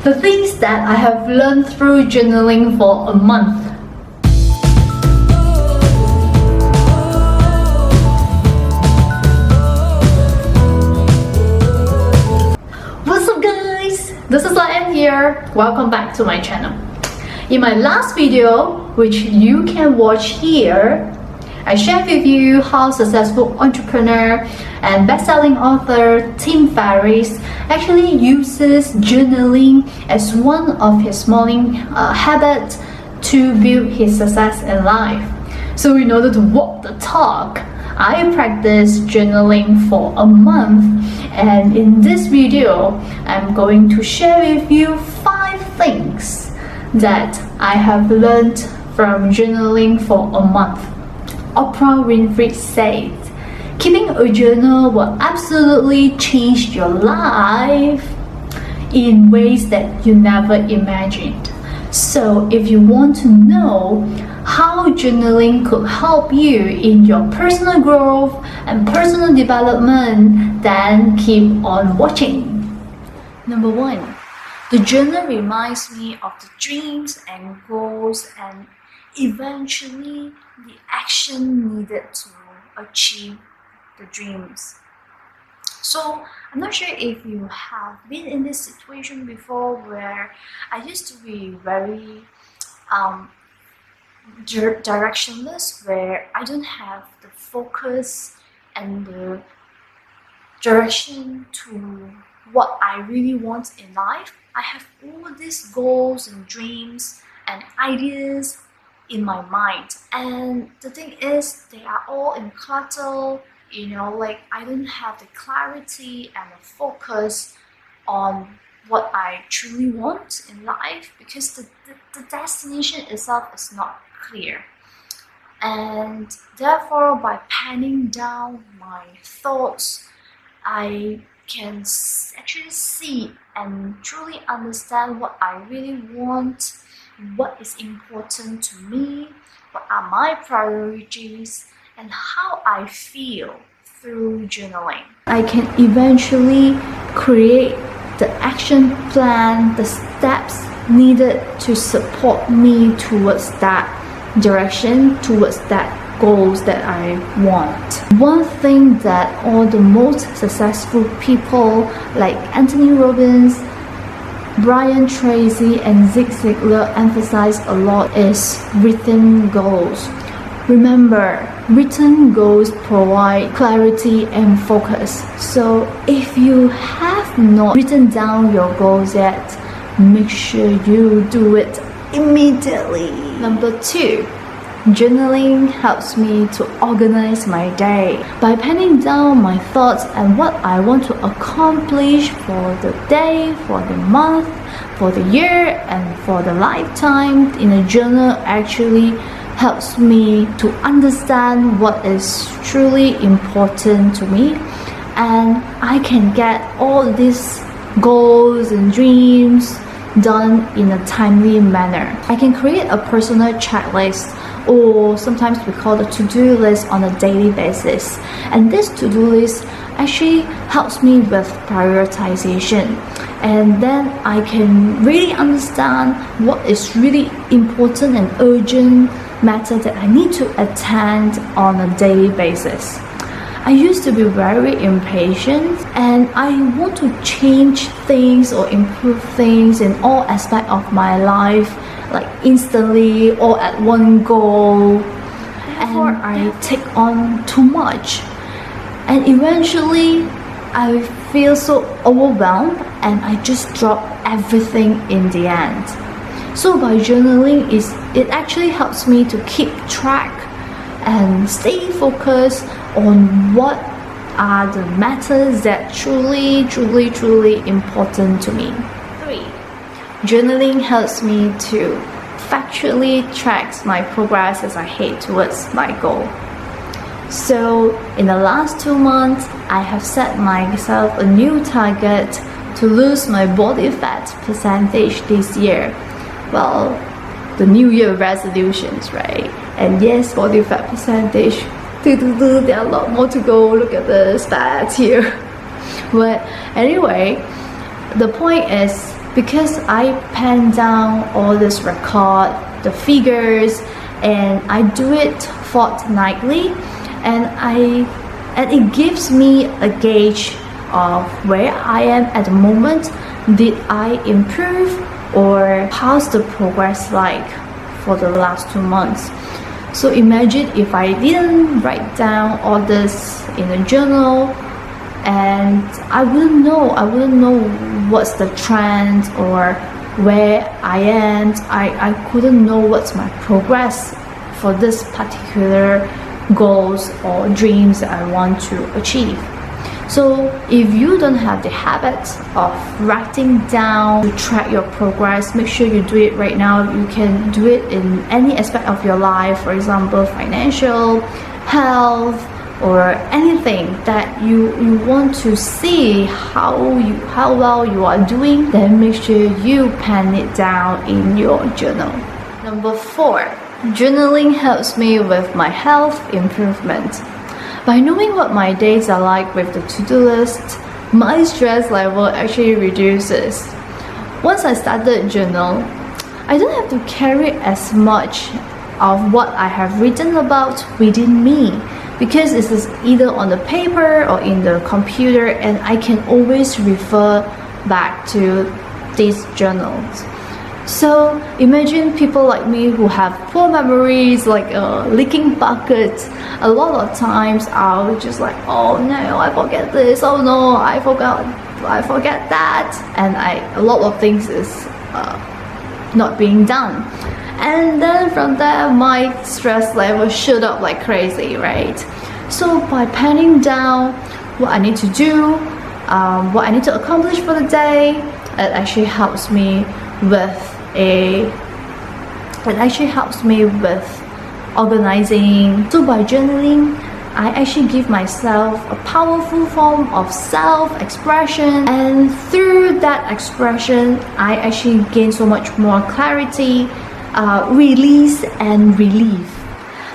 The things that I have learned through journaling for a month. What's up guys? This is Lion here. Welcome back to my channel. In my last video, which you can watch here, I shared with you how successful entrepreneur and best-selling author Tim Ferriss actually uses journaling as one of his morning habits to build his success in life. So in order to walk the talk, I practiced journaling for a month, and in this video, I'm going to share with you 5 things that I have learned from journaling for a month. Oprah Winfrey said, keeping a journal will absolutely change your life in ways that you never imagined. So if you want to know how journaling could help you in your personal growth and personal development, then keep on watching. Number 1. The journal reminds me of the dreams and goals and eventually the action needed to achieve the dreams. So I'm not sure if you have been in this situation before, where I used to be very directionless, where I don't have the focus and the direction to what I really want in life. I have all these goals and dreams and ideas in my mind, and the thing is, they are all in clutter. Like I don't have the clarity and the focus on what I truly want in life, because the destination itself is not clear. And therefore, by penning down my thoughts, I can actually see and truly understand what I really want, what is important to me, what are my priorities, and how I feel through journaling. I can eventually create the action plan, the steps needed to support me towards that direction, towards that goals that I want. One thing that all the most successful people like Anthony Robbins, Brian Tracy, and Zig Ziglar emphasize a lot is written goals. Remember, written goals provide clarity and focus. So if you have not written down your goals yet, make sure you do it immediately. Number 2. Journaling helps me to organize my day. By penning down my thoughts and what I want to accomplish for the day, for the month, for the year, and for the lifetime in a journal actually helps me to understand what is truly important to me, and I can get all these goals and dreams done in a timely manner. I can create a personal checklist, or sometimes we call the to-do list, on a daily basis, and this to-do list actually helps me with prioritization, and then I can really understand what is really important and urgent matter that I need to attend on a daily basis. I used to be very impatient, and I want to change things or improve things in all aspects of my life, like instantly or at one go, and I take on too much, and eventually I feel so overwhelmed and I just drop everything in the end. So by journaling, it actually helps me to keep track and stay focused on what are the matters that truly important to me. 3. Journaling helps me to factually track my progress as I head towards my goal. So in the last 2 months, I have set myself a new target to lose my body fat percentage this year. Well, the New Year resolutions, right? And yes, body fat percentage. There are a lot more to go. Look at this fat here. But anyway, the point is, because I pen down all this record, the figures, and I do it fortnightly, and it gives me a gauge of where I am at the moment. Did I improve, or how's the progress like for the last 2 months? So imagine if I didn't write down all this in a journal, and I wouldn't know what's the trend or where I am. I couldn't know what's my progress for this particular goals or dreams that I want to achieve. So if you don't have the habit of writing down to track your progress, make sure you do it right now. You can do it in any aspect of your life, for example, financial, health, or anything that you want to see how well you are doing. Then make sure you pen it down in your journal. Number 4, journaling helps me with my health improvement. By knowing what my days are like with the to-do list, my stress level actually reduces. Once I started journal, I don't have to carry as much of what I have written about within me, because it is either on the paper or in the computer, and I can always refer back to these journals. So imagine people like me who have poor memories, like a leaking bucket. A lot of times I'll just like, oh no, I forget this, oh no, I forget that, and a lot of things is not being done. And then from there, my stress level shoot up like crazy, right? So by penning down what I need to do, what I need to accomplish for the day, it actually helps me with organizing. So by journaling, I actually give myself a powerful form of self-expression, and through that expression, I actually gain so much more clarity, release, and relief.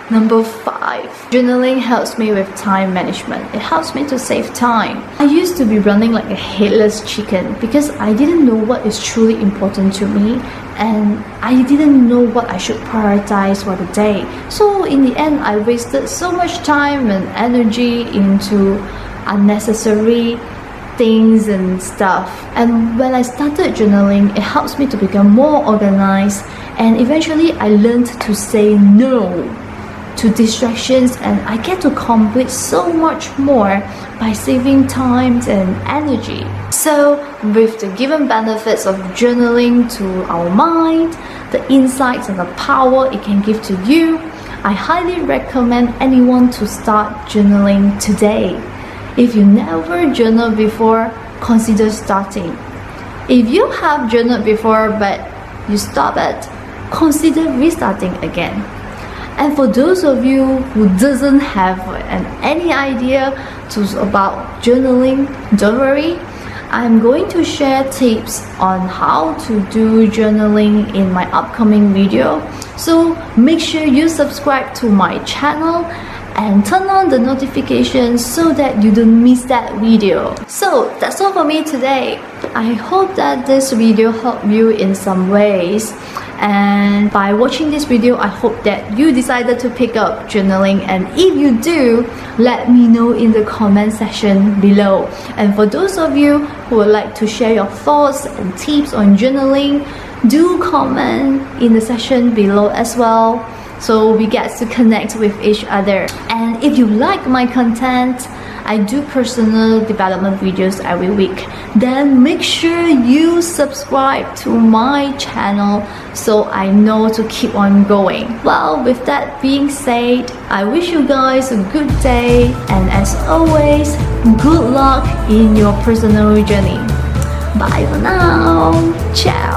Number 5, journaling helps me with time management. It helps me to save time. I used to be running like a headless chicken because I didn't know what is truly important to me, and I didn't know what I should prioritize for the day. So in the end, I wasted so much time and energy into unnecessary things and stuff. And when I started journaling, it helps me to become more organized, and eventually I learned to say no to distractions, and I get to complete so much more by saving time and energy. So with the given benefits of journaling to our mind, the insights and the power it can give to you, I highly recommend anyone to start journaling today. If you never journaled before, consider starting. If you have journaled before but you stop it, consider restarting again. And for those of you who doesn't have any idea about journaling, don't worry. I'm going to share tips on how to do journaling in my upcoming video. So make sure you subscribe to my channel and turn on the notifications so that you don't miss that video. So that's all for me today. I hope that this video helped you in some ways. And by watching this video, I hope that you decided to pick up journaling, and if you do, let me know in the comment section below. And for those of you who would like to share your thoughts and tips on journaling, do comment in the section below as well, so we get to connect with each other. And if you like my content, I do personal development videos every week. Then make sure you subscribe to my channel so I know to keep on going. Well, with that being said, I wish you guys a good day, and as always, good luck in your personal journey. Bye for now. Ciao.